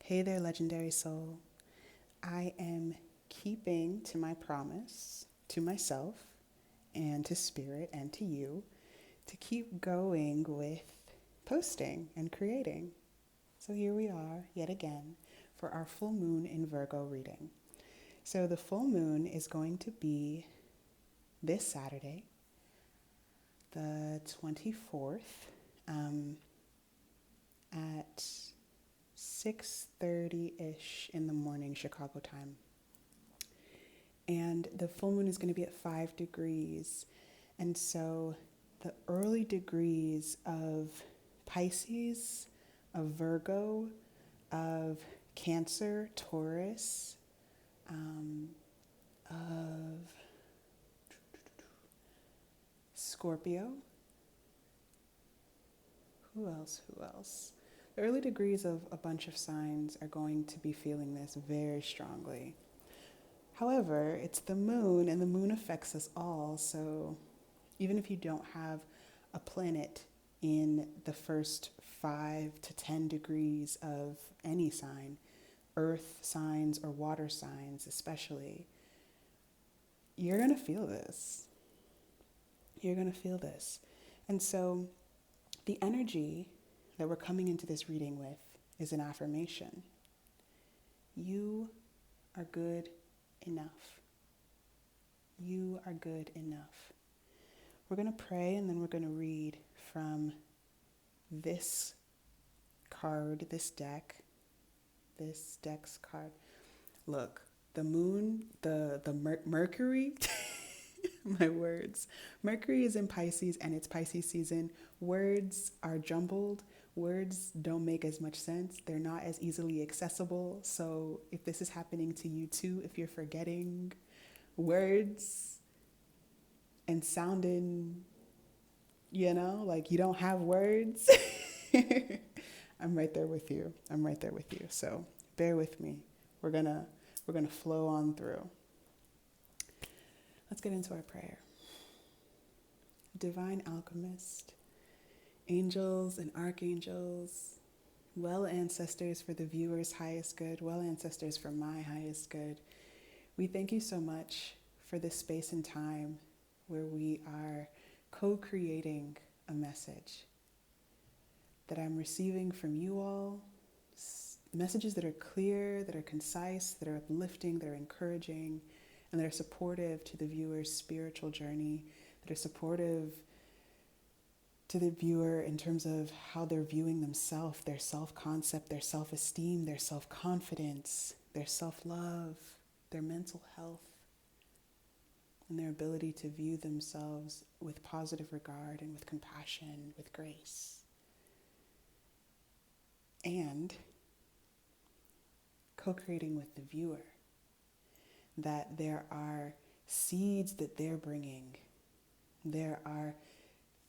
Hey there, legendary soul. I am keeping to my promise to myself and to spirit and to you to keep going with posting and creating. So here we are yet again for our full moon in Virgo reading. So the full moon is going to be this Saturday, the 24th, at 6:30ish in the morning Chicago time. And the full moon is going to be at 5 degrees. And so the early degrees of Pisces, of Virgo, of Cancer, Taurus, of Scorpio. Who else? Who else? The early degrees of a bunch of signs are going to be feeling this very strongly. However, it's the moon, and the moon affects us all. So even if you don't have a planet in the first 5 to 10 degrees of any sign, earth signs or water signs especially, you're going to feel this. You're going to feel this. And so the energy that we're coming into this reading with is an affirmation. You are good enough. You are good enough. We're going to pray and then we're going to read from this card, this deck's card. Look, the moon, the Mercury, my words. Mercury is in Pisces and it's Pisces season. Words are jumbled. Words don't make as much sense. They're not as easily accessible. So if this is happening to you too, if you're forgetting words and sounding, like you don't have words, I'm right there with you. I'm right there with you. So bear with me. We're gonna flow on through. Let's get into our prayer. Divine alchemist, angels and archangels, well ancestors for the viewer's highest good, well ancestors for my highest good. We thank you so much for this space and time where we are co-creating a message that I'm receiving from you all, messages that are clear, that are concise, that are uplifting, that are encouraging, and that are supportive to the viewer's spiritual journey, that are supportive to the viewer in terms of how they're viewing themselves, their self-concept, their self-esteem, their self-confidence, their self-love, their mental health, and their ability to view themselves with positive regard and with compassion, with grace. And co-creating with the viewer that there are seeds that they're bringing. There are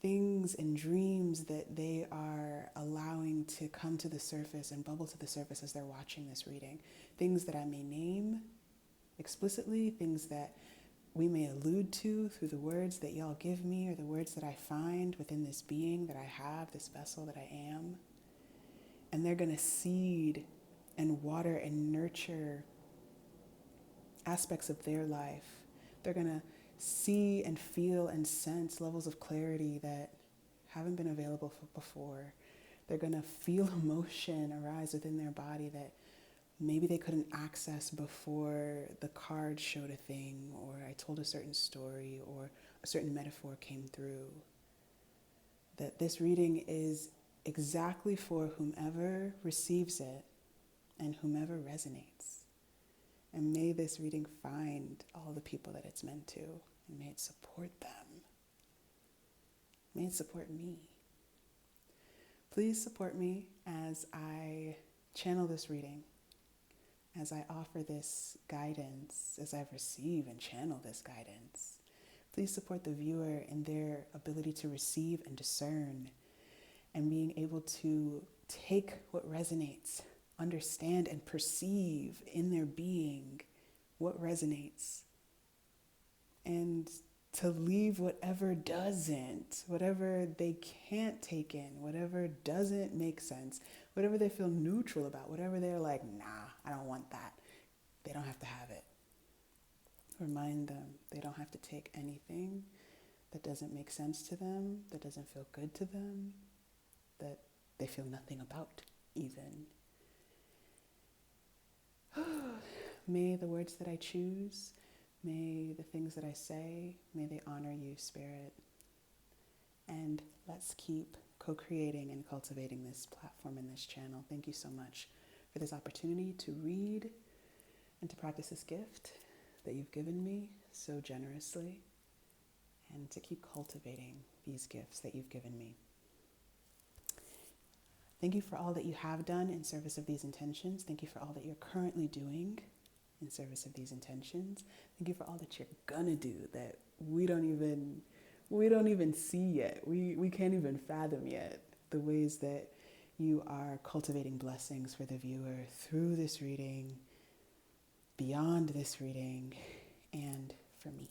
things and dreams that they are allowing to come to the surface and bubble to the surface as they're watching this reading. Things that I may name explicitly, things that we may allude to through the words that y'all give me or the words that I find within this being that I have, this vessel that I am. And they're going to seed and water and nurture aspects of their life. They're going to see and feel and sense levels of clarity that haven't been available before. They're going to feel emotion arise within their body that maybe they couldn't access before the card showed a thing, or I told a certain story, or a certain metaphor came through. That this reading is exactly for whomever receives it and whomever resonates. And may this reading find all the people that it's meant to, and may it support them. May it support me. Please support me as I channel this reading, as I offer this guidance, as I receive and channel this guidance. Please support the viewer in their ability to receive and discern, and being able to take what resonates, understand and perceive in their being what resonates, and to leave whatever doesn't, whatever they can't take in, whatever doesn't make sense, whatever they feel neutral about, whatever they're like, nah, I don't want that. They don't have to have it. Remind them they don't have to take anything that doesn't make sense to them, that doesn't feel good to them, that they feel nothing about even. May the words that I choose, may the things that I say, may they honor you, Spirit. And let's keep co-creating and cultivating this platform and this channel. Thank you so much for this opportunity to read and to practice this gift that you've given me so generously, and to keep cultivating these gifts that you've given me. Thank you for all that you have done in service of these intentions. Thank you for all that you're currently doing in service of these intentions. Thank you for all that you're gonna do that we don't even see yet. We can't even fathom yet the ways that you are cultivating blessings for the viewer through this reading, beyond this reading, and for me.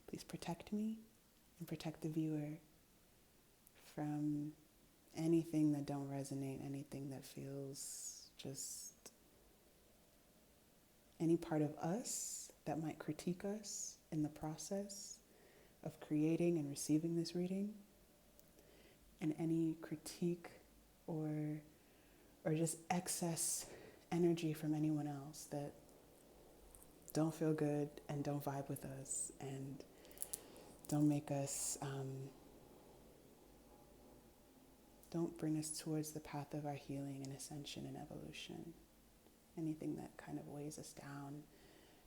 Please protect me and protect the viewer from anything that don't resonate, anything that feels just any part of us that might critique us in the process of creating and receiving this reading, and any critique or just excess energy from anyone else that don't feel good and don't vibe with us and don't make us, don't bring us towards the path of our healing and ascension and evolution. Anything that kind of weighs us down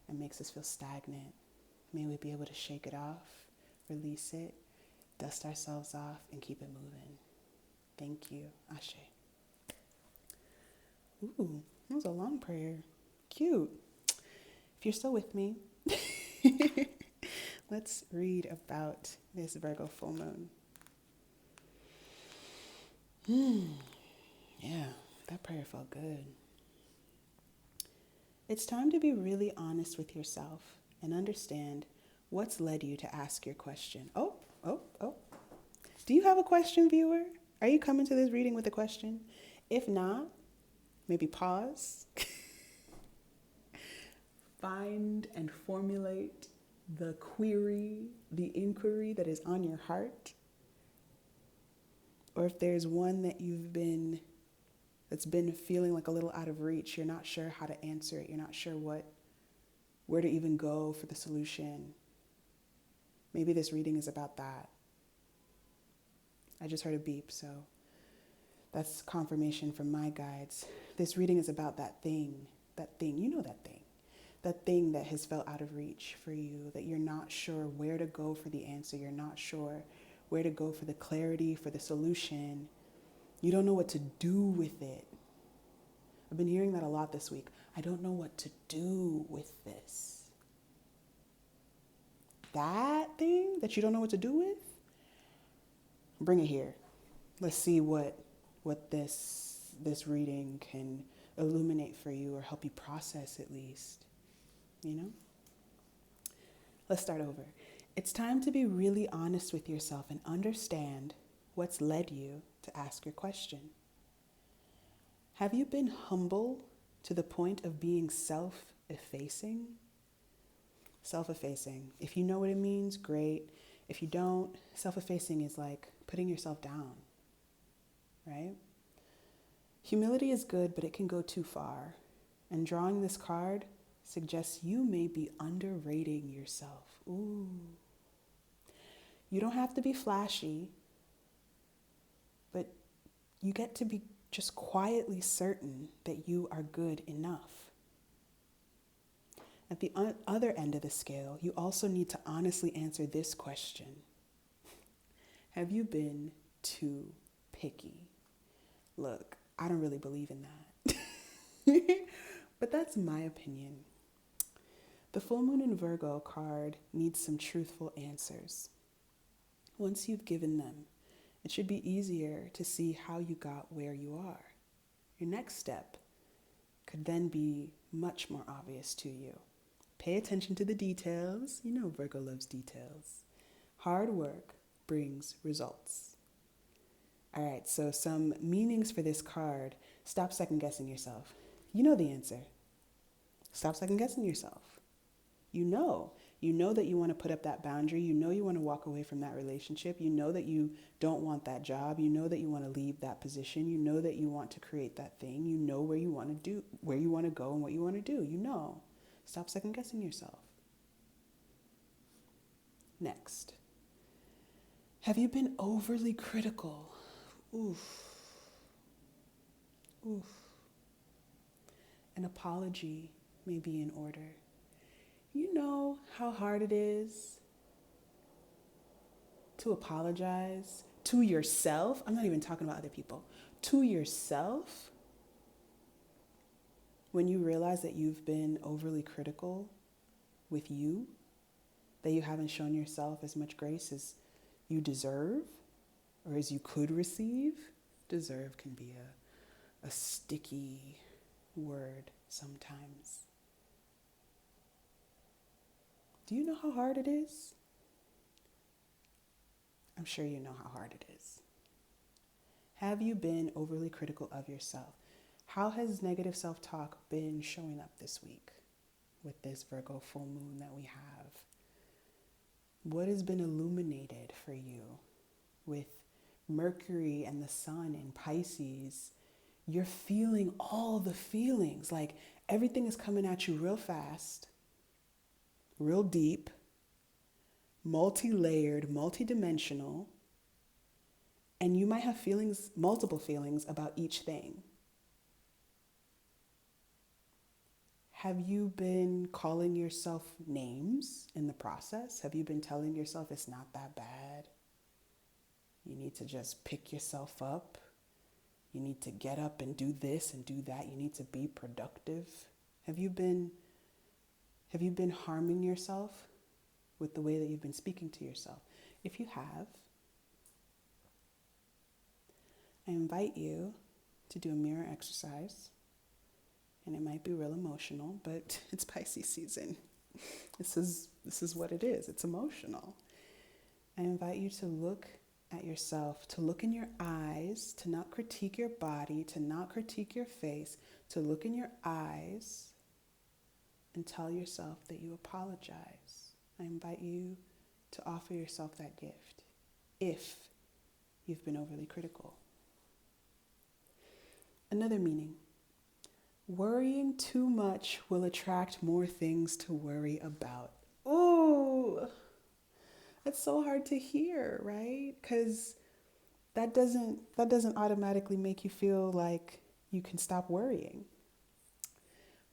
and makes us feel stagnant, may we be able to shake it off, release it, dust ourselves off, and keep it moving. Thank you. Ashe. Ooh, that was a long prayer. Cute. If you're still with me, let's read about this Virgo full moon. Yeah, that prayer felt good. It's time to be really honest with yourself and understand what's led you to ask your question. Oh. Do you have a question, viewer? Are you coming to this reading with a question? If not, maybe pause. Find and formulate the query, the inquiry that is on your heart. Or if there's one that that's been feeling like a little out of reach, you're not sure how to answer it, you're not sure where to even go for the solution. Maybe this reading is about that. I just heard a beep, so that's confirmation from my guides. This reading is about that thing, you know that thing that has felt out of reach for you, that you're not sure where to go for the answer, you're not sure where to go for the clarity, for the solution. You don't know what to do with it. I've been hearing that a lot this week. I don't know what to do with this. That thing that you don't know what to do with, bring it here. Let's see what this reading can illuminate for you, or help you process at least. You know? Let's start over. It's time to be really honest with yourself and understand what's led you to ask your question. Have you been humble to the point of being self-effacing? Self-effacing. If you know what it means, great. If you don't, self-effacing is like putting yourself down, right? Humility is good, but it can go too far. And drawing this card suggests you may be underrating yourself. Ooh. You don't have to be flashy, but you get to be just quietly certain that you are good enough. At the other end of the scale, you also need to honestly answer this question. Have you been too picky? Look, I don't really believe in that. But that's my opinion. The full moon in Virgo card needs some truthful answers. Once you've given them, it should be easier to see how you got where you are. Your next step could then be much more obvious to you. Pay attention to the details. You know Virgo loves details. Hard work brings results. All right, so some meanings for this card. Stop second guessing yourself. You know the answer. Stop second guessing yourself. You know. You know that you want to put up that boundary. You know you want to walk away from that relationship. You know that you don't want that job. You know that you want to leave that position. You know that you want to create that thing. You know where you want to do, where you want to go and what you want to do. You know. Stop second guessing yourself. Next. Have you been overly critical? Oof. Oof. An apology may be in order. You know how hard it is to apologize to yourself. I'm not even talking about other people. To yourself, when you realize that you've been overly critical with you, that you haven't shown yourself as much grace as you deserve or as you could receive. Deserve can be a sticky word sometimes. Do you know how hard it is? I'm sure you know how hard it is. Have you been overly critical of yourself? How has negative self-talk been showing up this week with this Virgo full moon that we have? What has been illuminated for you with Mercury and the sun in Pisces? You're feeling all the feelings, like everything is coming at you real fast, real deep, multi-layered, multi-dimensional, and you might have feelings, multiple feelings about each thing. Have you been calling yourself names in the process? Have you been telling yourself it's not that bad? You need to just pick yourself up. You need to get up and do this and do that. You need to be productive. Have you been harming yourself with the way that you've been speaking to yourself? If you have, I invite you to do a mirror exercise. And it might be real emotional, but it's Pisces season. This is what it is. It's emotional. I invite you to look at yourself, to look in your eyes, to not critique your body, to not critique your face, to look in your eyes and tell yourself that you apologize. I invite you to offer yourself that gift if you've been overly critical. Another meaning. Worrying too much will attract more things to worry about. Ooh, that's so hard to hear, right? Because that doesn't automatically make you feel like you can stop worrying.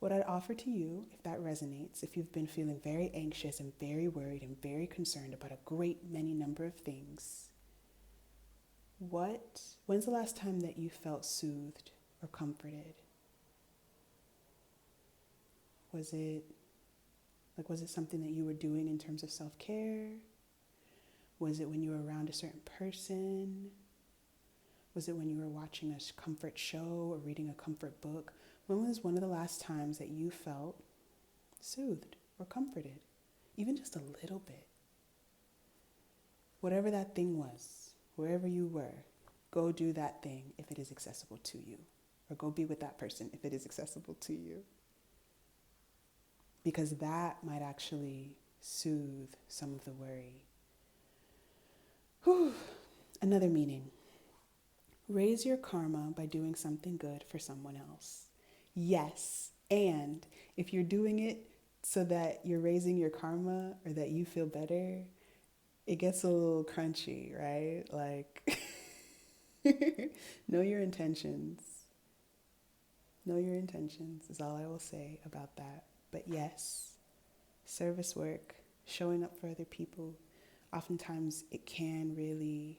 What I'd offer to you, if that resonates, if you've been feeling very anxious and very worried and very concerned about a great many number of things, when's the last time that you felt soothed or comforted? Was it something that you were doing in terms of self-care? Was it when you were around a certain person? Was it when you were watching a comfort show or reading a comfort book? When was one of the last times that you felt soothed or comforted? Even just a little bit. Whatever that thing was, wherever you were, go do that thing if it is accessible to you. Or go be with that person if it is accessible to you. Because that might actually soothe some of the worry. Whew. Another meaning. Raise your karma by doing something good for someone else. Yes, and if you're doing it so that you're raising your karma or that you feel better, it gets a little crunchy, right? Like, know your intentions. Know your intentions is all I will say about that. But yes, service work, showing up for other people, oftentimes it can really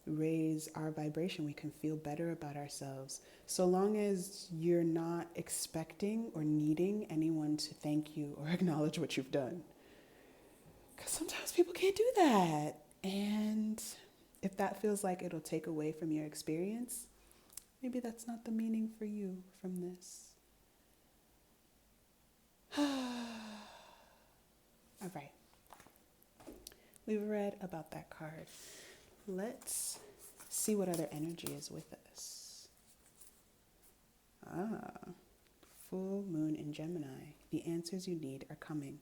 raise our vibration. We can feel better about ourselves. So long as you're not expecting or needing anyone to thank you or acknowledge what you've done. Because sometimes people can't do that. And if that feels like it'll take away from your experience, maybe that's not the meaning for you from this. All right. We've read about that card. Let's see what other energy is with us. Full moon in Gemini. The answers you need are coming.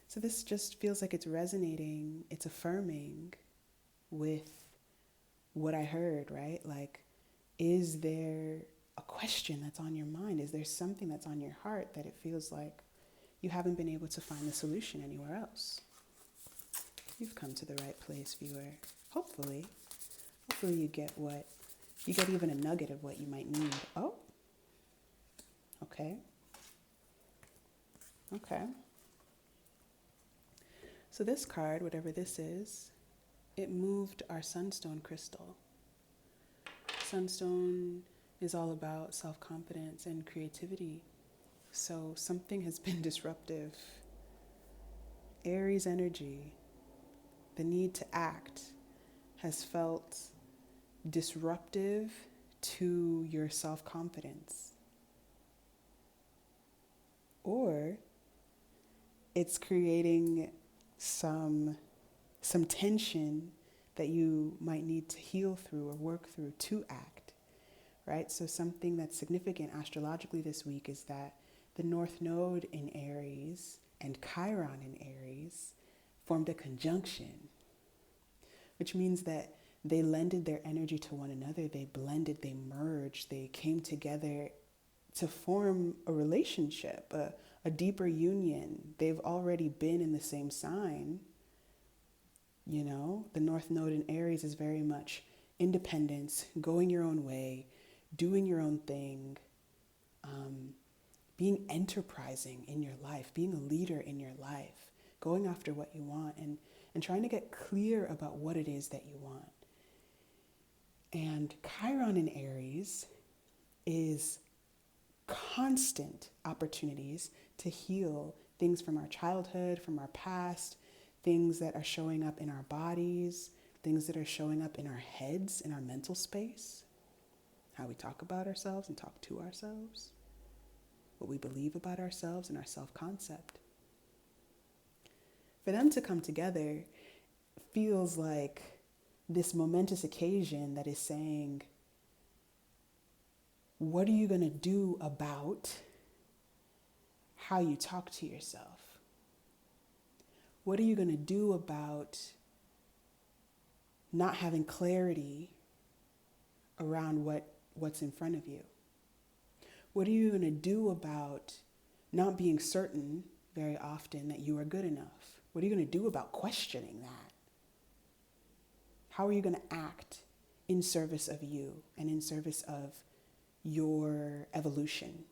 So this just feels like it's resonating, it's affirming with what I heard, right? Like, is there a question that's on your mind? Is there something that's on your heart that it feels like you haven't been able to find the solution anywhere else? You've come to the right place, viewer. Hopefully you get even a nugget of what you might need. Oh, okay. So this card, whatever this is, it moved our sunstone crystal. Sunstone is all about self-confidence and creativity. So something has been disruptive. Aries energy, the need to act, has felt disruptive to your self-confidence. Or it's creating some tension that you might need to heal through or work through to act, right? So something that's significant astrologically this week is that the North Node in Aries and Chiron in Aries formed a conjunction, which means that they lended their energy to one another, they blended, they merged, they came together to form a relationship, a deeper union. They've already been in the same sign. You know, the North Node in Aries is very much independence, going your own way, doing your own thing, being enterprising in your life, being a leader in your life, going after what you want and trying to get clear about what it is that you want. And Chiron in Aries is constant opportunities to heal things from our childhood, from our past, things that are showing up in our bodies, things that are showing up in our heads, in our mental space, how we talk about ourselves and talk to ourselves, what we believe about ourselves and our self-concept. For them to come together feels like this momentous occasion that is saying, what are you going to do about how you talk to yourself? What are you going to do about not having clarity around what's in front of you? What are you going to do about not being certain very often that you are good enough? What are you going to do about questioning that? How are you going to act in service of you and in service of your evolution?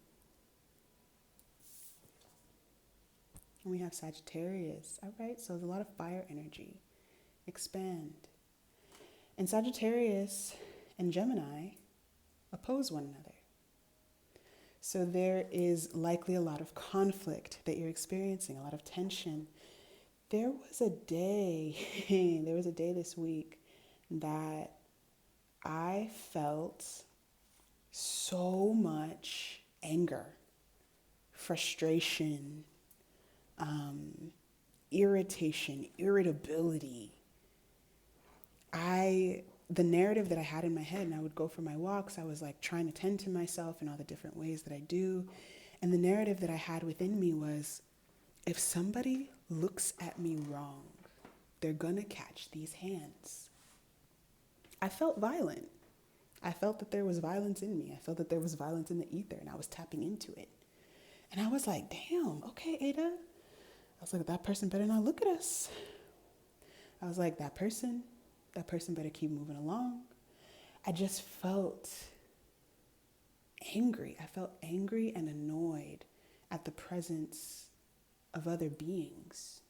And we have Sagittarius. All right, so there's a lot of fire energy. Expand. And Sagittarius and Gemini oppose one another. So there is likely a lot of conflict that you're experiencing, a lot of tension. There was a day this week that I felt so much anger, frustration, irritation, irritability. The narrative that I had in my head, and I would go for my walks, I was like trying to tend to myself in all the different ways that I do. And the narrative that I had within me was, if somebody looks at me wrong, they're gonna catch these hands. I felt violent. I felt that there was violence in me. I felt that there was violence in the ether, and I was tapping into it. And I was like, damn, okay, Ada. I was like, that person better not look at us. I was like, that person better keep moving along. I just felt angry. I felt angry and annoyed at the presence of other beings.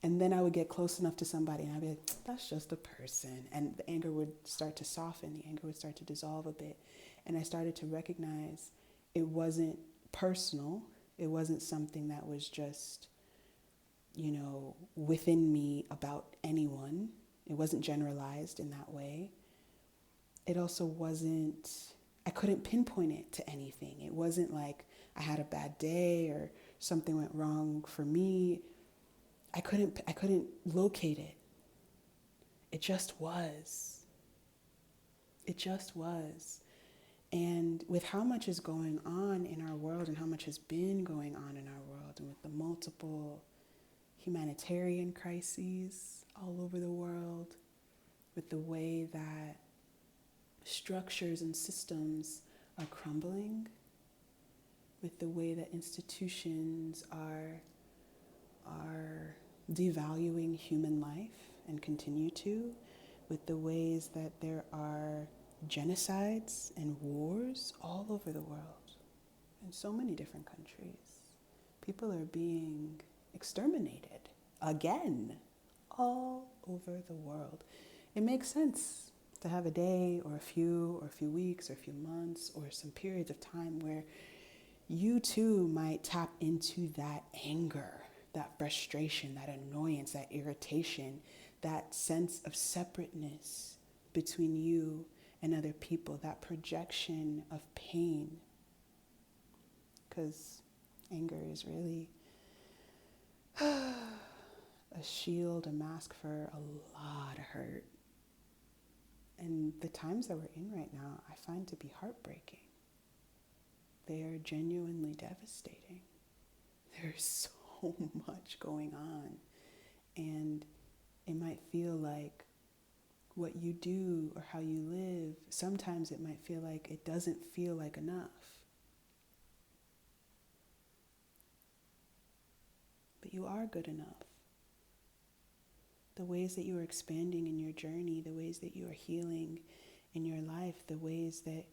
And then I would get close enough to somebody and I'd be like, that's just a person. And the anger would start to soften. The anger would start to dissolve a bit. And I started to recognize it wasn't personal. It wasn't something that was just, within me about anyone. It wasn't generalized in that way. It also wasn't, I couldn't pinpoint it to anything. It wasn't like I had a bad day or something went wrong for me. I couldn't locate it. It just was. It just was. And with how much is going on in our world and how much has been going on in our world, and with the multiple humanitarian crises all over the world, with the way that structures and systems are crumbling, with the way that institutions are devaluing human life and continue to, with the ways that there are genocides and wars all over the world in so many different countries. People are being exterminated again all over the world. It makes sense to have a day or a few weeks or a few months or some periods of time where you too might tap into that anger, that frustration, that annoyance, that irritation, that sense of separateness between you and other people, that projection of pain. Because anger is really a shield, a mask for a lot of hurt. And the times that we're in right now, I find to be heartbreaking. They are genuinely devastating. There's so much going on. And it might feel like what you do or how you live, sometimes it might feel like it doesn't feel like enough. But you are good enough. The ways that you are expanding in your journey, the ways that you are healing in your life, the ways that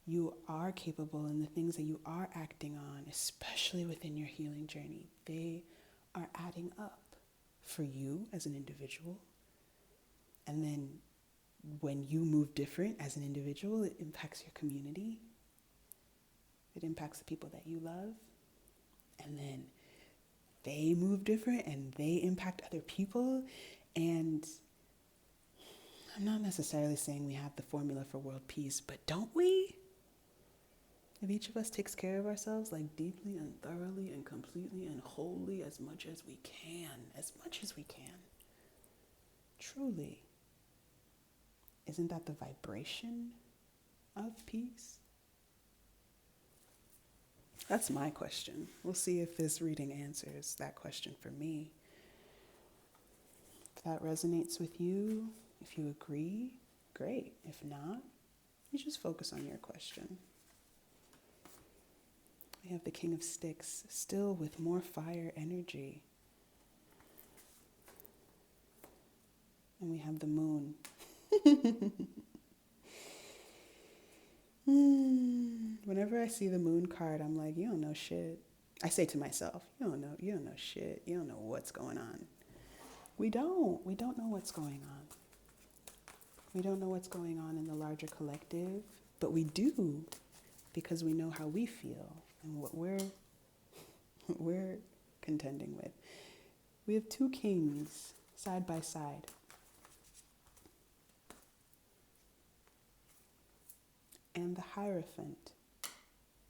you are capable and the things that you are acting on, especially within your healing journey, they are adding up for you as an individual. And then when you move different as an individual, it impacts your community. It impacts the people that you love. And then they move different and they impact other people. And I'm not necessarily saying we have the formula for world peace, but don't we? If each of us takes care of ourselves like deeply and thoroughly and completely and wholly as much as we can, truly, isn't that the vibration of peace? That's my question. We'll see if this reading answers that question for me. If that resonates with you, if you agree, great. If not, you just focus on your question. We have the King of Sticks, still with more fire energy. And we have the Moon. Whenever I see the Moon card, I'm like, you don't know shit. I say to myself, you don't know shit. You don't know what's going on. We don't know what's going on. We don't know what's going on in the larger collective, but we do because we know how we feel and what we're contending with. We have two kings side by side. And the Hierophant,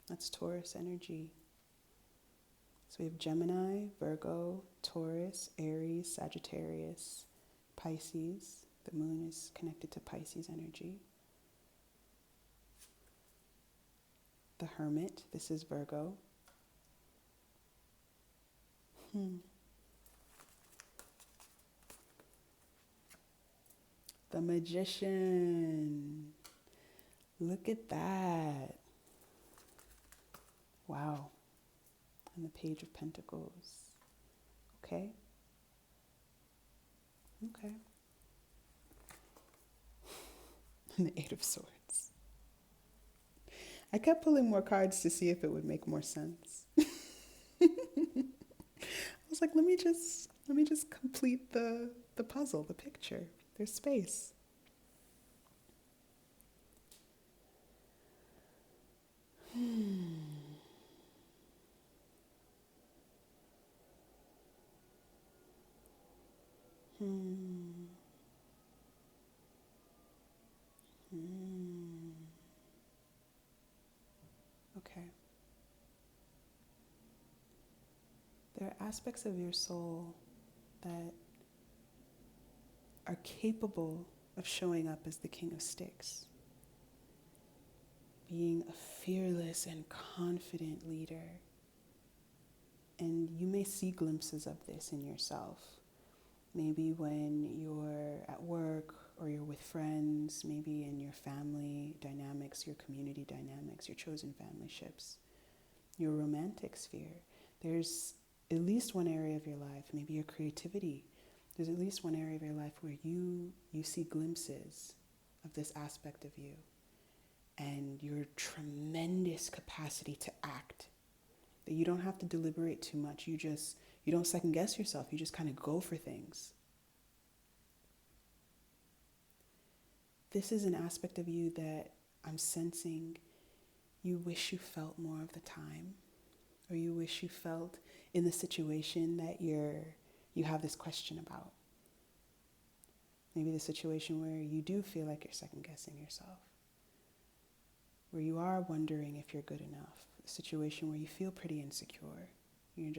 that's Taurus energy. So we have Gemini, Virgo, Taurus, Aries, Sagittarius, Pisces. The Moon is connected to Pisces energy. The Hermit, this is Virgo. The Magician. Look at that. Wow. And the Page of Pentacles. Okay. And the Eight of Swords. I kept pulling more cards to see if it would make more sense. I was like, let me just complete the puzzle, the picture. There's space. Okay. There are aspects of your soul that are capable of showing up as the King of Sticks. being a fearless and confident leader. And you may see glimpses of this in yourself. Maybe when you're at work or you're with friends, maybe in your family dynamics, your community dynamics, your chosen family ships, your romantic sphere. There's at least one area of your life, maybe your creativity. There's at least one area of your life where you see glimpses of this aspect of you and your tremendous capacity to act. That you don't have to deliberate too much. You don't second guess yourself. You just kind of go for things. This is an aspect of you that I'm sensing you wish you felt more of the time, or you wish you felt in the situation that you have this question about. Maybe the situation where you do feel like you're second guessing yourself, where you are wondering if you're good enough, a situation where you feel pretty insecure. You're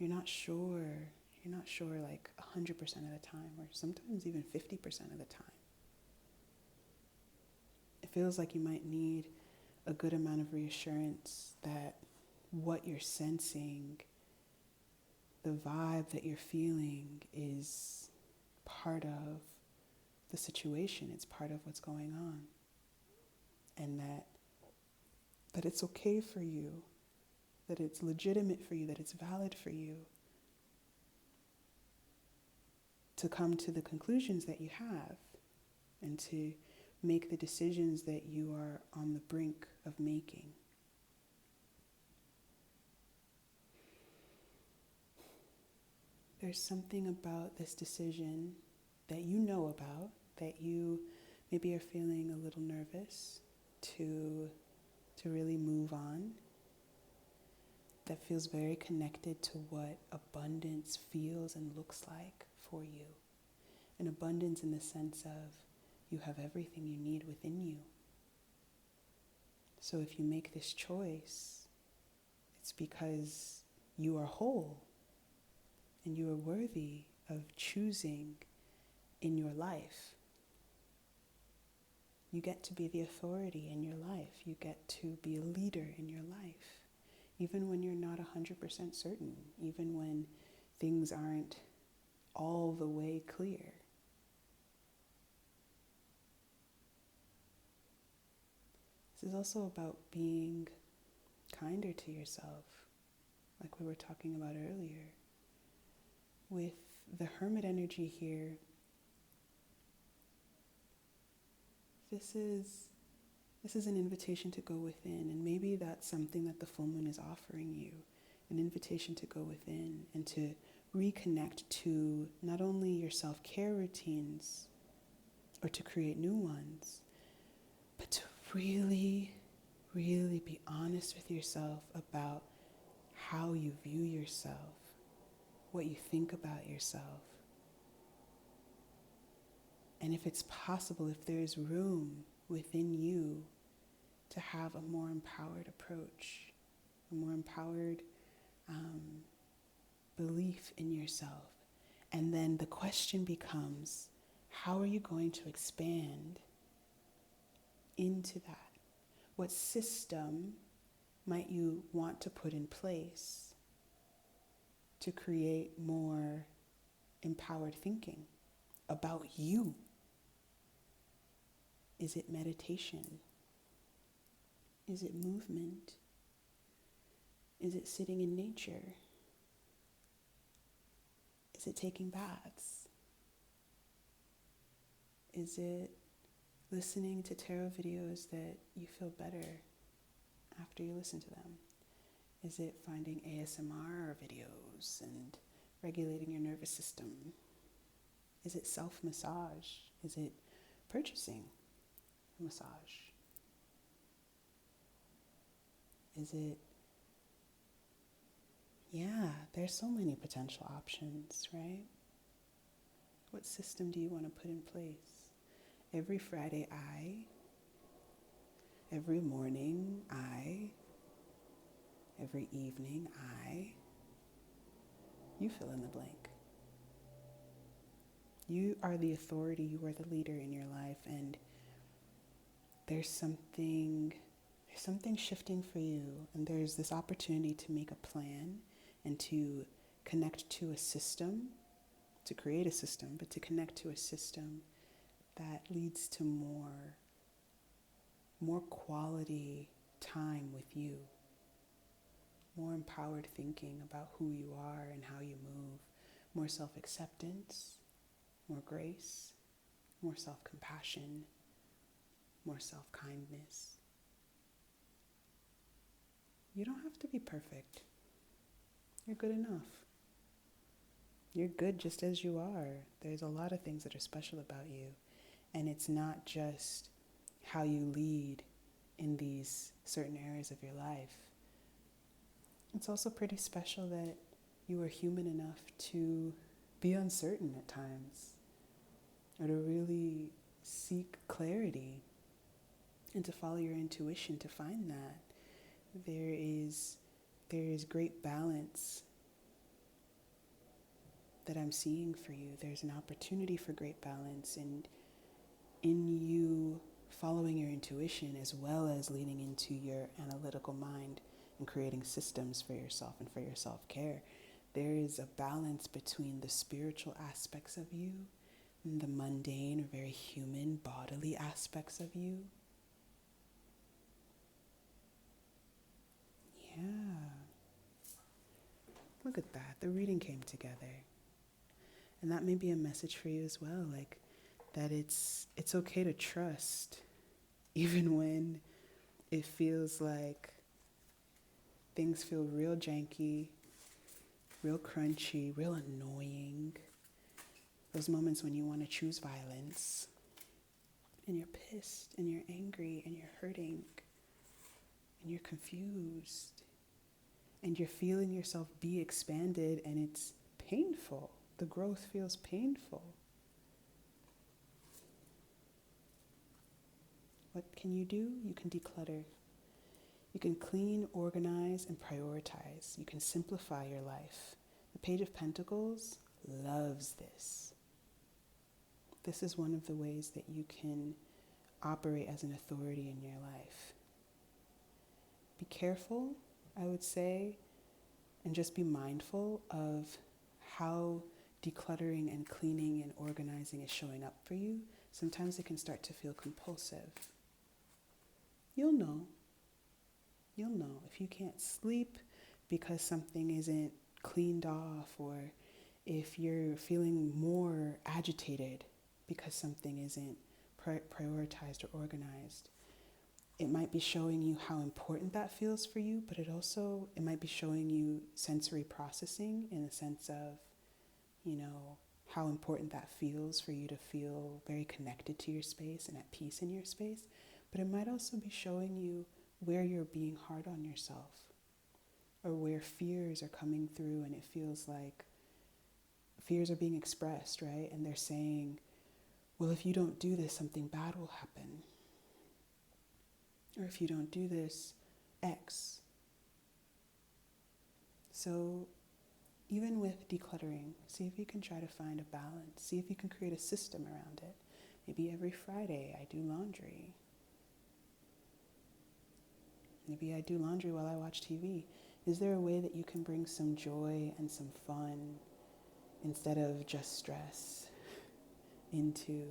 not sure like 100% of the time, or sometimes even 50% of the time. It feels like you might need a good amount of reassurance that what you're sensing, the vibe that you're feeling, is part of the situation. It's part of what's going on. And that it's okay for you, that it's legitimate for you, that it's valid for you to come to the conclusions that you have and to make the decisions that you are on the brink of making. There's something about this decision that you know about, that you maybe are feeling a little nervous to really move on, that feels very connected to what abundance feels and looks like for you. An abundance in the sense of you have everything you need within you. So if you make this choice, it's because you are whole and you are worthy of choosing in your life. You get to be the authority in your life. You get to be a leader in your life. Even when you're not 100% certain, even when things aren't all the way clear. This is also about being kinder to yourself, like we were talking about earlier. With the Hermit energy here, this is an invitation to go within, and maybe that's something that the full moon is offering you, an invitation to go within and to reconnect to not only your self-care routines or to create new ones, but to really, really be honest with yourself about how you view yourself, what you think about yourself. And if it's possible, if there's room within you to have a more empowered approach, a more empowered belief in yourself. And then the question becomes, how are you going to expand into that? What system might you want to put in place to create more empowered thinking about you? Is it meditation? Is it movement? Is it sitting in nature? Is it taking baths? Is it listening to tarot videos that you feel better after you listen to them? Is it finding ASMR videos and regulating your nervous system? Is it self-massage? Is it purchasing a massage? Is it, there's so many potential options, right? What system do you want to put in place? Every Friday, every morning, every evening, you fill in the blank. You are the authority, you are the leader in your life, and there's something shifting for you, and there's this opportunity to make a plan and to connect to a system, to create a system, but to connect to a system that leads to more quality time with you, more empowered thinking about who you are and how you move, more self-acceptance, more grace, more self-compassion, more self-kindness. You don't have to be perfect. You're good enough. You're good just as you are. There's a lot of things that are special about you. And it's not just how you lead in these certain areas of your life. It's also pretty special that you are human enough to be uncertain at times, or to really seek clarity and to follow your intuition to find that. There is great balance that I'm seeing for you. There's an opportunity for great balance, and in you following your intuition as well as leaning into your analytical mind and creating systems for yourself and for your self-care, there is a balance between the spiritual aspects of you and the mundane or very human bodily aspects of you. Yeah. Look at that. The reading came together. And that may be a message for you as well, like that it's okay to trust even when it feels like things feel real janky, real crunchy, real annoying. Those moments when you want to choose violence and you're pissed and you're angry and you're hurting and you're confused and you're feeling yourself be expanded, and it's painful. The growth feels painful. What can you do? You can declutter. You can clean, organize, and prioritize. You can simplify your life. The Page of Pentacles loves this. This is one of the ways that you can operate as an authority in your life. Be careful, I would say, and just be mindful of how decluttering and cleaning and organizing is showing up for you. Sometimes it can start to feel compulsive. You'll know. If you can't sleep because something isn't cleaned off, or if you're feeling more agitated because something isn't prioritized or organized. It might be showing you how important that feels for you, but it might be showing you sensory processing in the sense of, how important that feels for you to feel very connected to your space and at peace in your space. But it might also be showing you where you're being hard on yourself, or where fears are coming through, and it feels like fears are being expressed, right? And they're saying, well, if you don't do this, something bad will happen. Or if you don't do this, X. So even with decluttering, see if you can try to find a balance. See if you can create a system around it. Maybe every Friday I do laundry. Maybe I do laundry while I watch TV. Is there a way that you can bring some joy and some fun instead of just stress into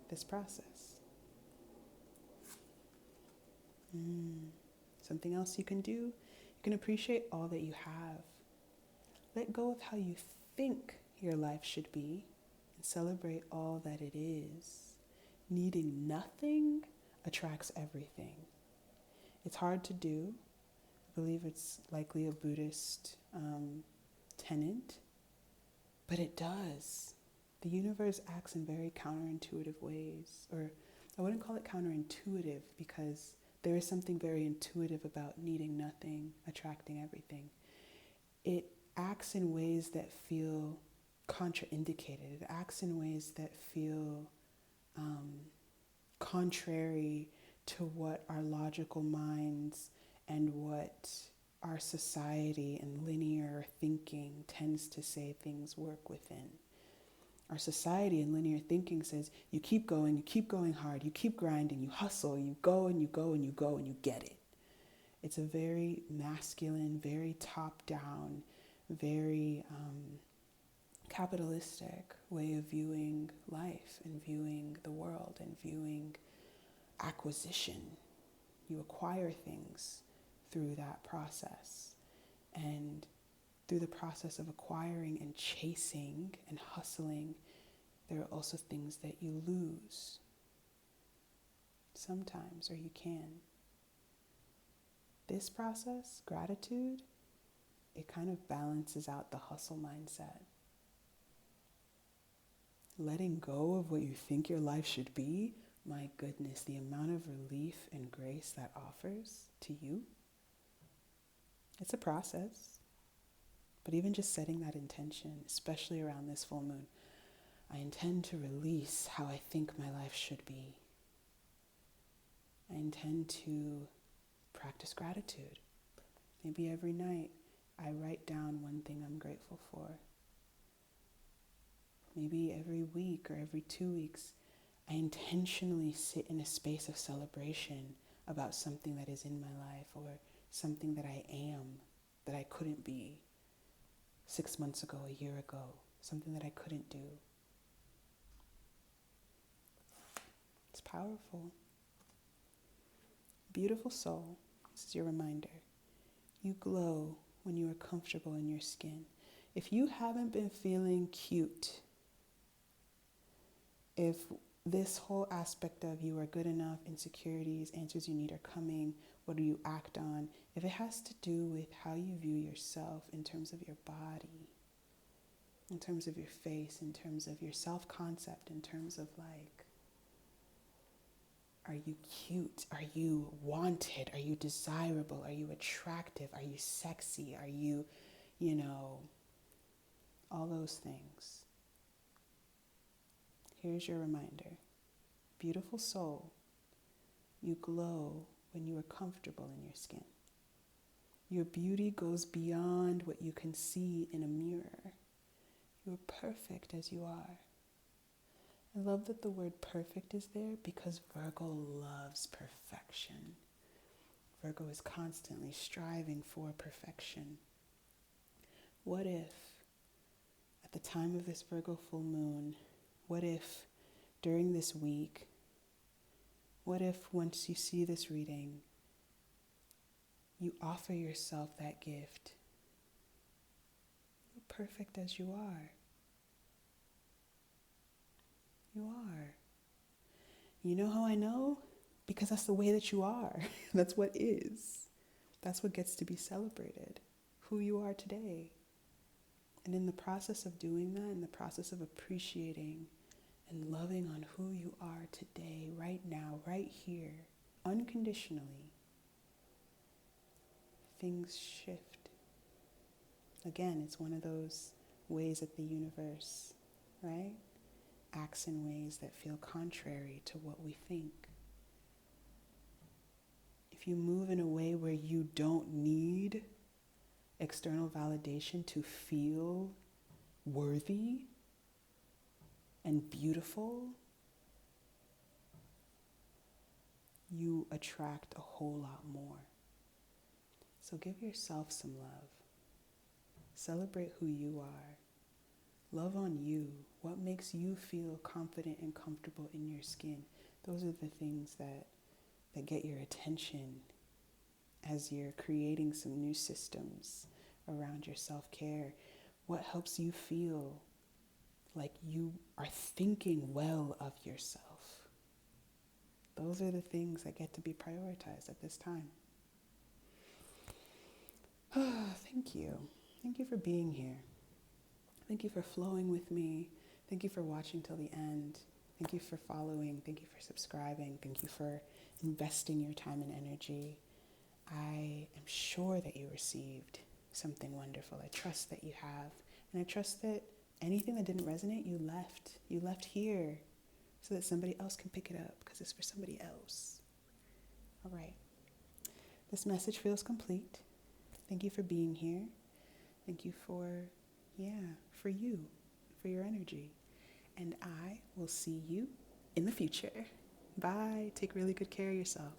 this process? Something else you can do, you can appreciate all that you have. Let go of how you think your life should be and celebrate all that it is. Needing nothing attracts everything. It's hard to do. I believe it's likely a Buddhist tenet, but it does. The universe acts in very counterintuitive ways, or I wouldn't call it counterintuitive, because there is something very intuitive about needing nothing, attracting everything. It acts in ways that feel contraindicated. It acts in ways that feel contrary to what our logical minds and what our society and linear thinking tends to say things work within. Our society and linear thinking says you keep going hard, you keep grinding, you hustle, you go and you go and you go and you get it. It's a very masculine, very top-down, very capitalistic way of viewing life and viewing the world and viewing acquisition. You acquire things through that process. And through the process of acquiring and chasing and hustling, there are also things that you lose sometimes, or you can. This process, gratitude, it kind of balances out the hustle mindset. Letting go of what you think your life should be, my goodness, the amount of relief and grace that offers to you. It's a process. But even just setting that intention, especially around this full moon, I intend to release how I think my life should be. I intend to practice gratitude. Maybe every night I write down one thing I'm grateful for. Maybe every week or every 2 weeks, I intentionally sit in a space of celebration about something that is in my life or something that I am that I couldn't be 6 months ago, a year ago, something that I couldn't do. It's powerful. Beautiful soul, this is your reminder. You glow when you are comfortable in your skin. If you haven't been feeling cute, if this whole aspect of you are good enough, insecurities, answers you need are coming, what do you act on? If it has to do with how you view yourself in terms of your body, in terms of your face, in terms of your self-concept, in terms of like, are you cute? Are you wanted? Are you desirable? Are you attractive? Are you sexy? Are you, all those things. Here's your reminder. Beautiful soul, you glow when you are comfortable in your skin. Your beauty goes beyond what you can see in a mirror. You are perfect as you are. I love that the word perfect is there because Virgo loves perfection. Virgo is constantly striving for perfection. What if, at the time of this Virgo full moon, what if during this week, what if once you see this reading, you offer yourself that gift? You're perfect as you are. You are. You know how I know? Because that's the way that you are. That's what is. That's what gets to be celebrated. Who you are today. And in the process of doing that, in the process of appreciating and loving on who you are today, right now, right here, unconditionally, things shift. Again, it's one of those ways that the universe, right, acts in ways that feel contrary to what we think. If you move in a way where you don't need external validation to feel worthy and beautiful, you attract a whole lot more. So give yourself some love. Celebrate who you are. Love on you. What makes you feel confident and comfortable in your skin? Those are the things that get your attention as you're creating some new systems around your self-care. What helps you feel like you are thinking well of yourself? Those are the things that get to be prioritized at this time. Thank you. Thank you for being here. Thank you for flowing with me. Thank you for watching till the end. Thank you for following. Thank you for subscribing. Thank you for investing your time and energy. I am sure that you received something wonderful. I trust that you have. And I trust that anything that didn't resonate, you left. You left here so that somebody else can pick it up because it's for somebody else. All right. This message feels complete. Thank you for being here. Thank you for you, for your energy. and I will see you in the future. Bye. Take really good care of yourself.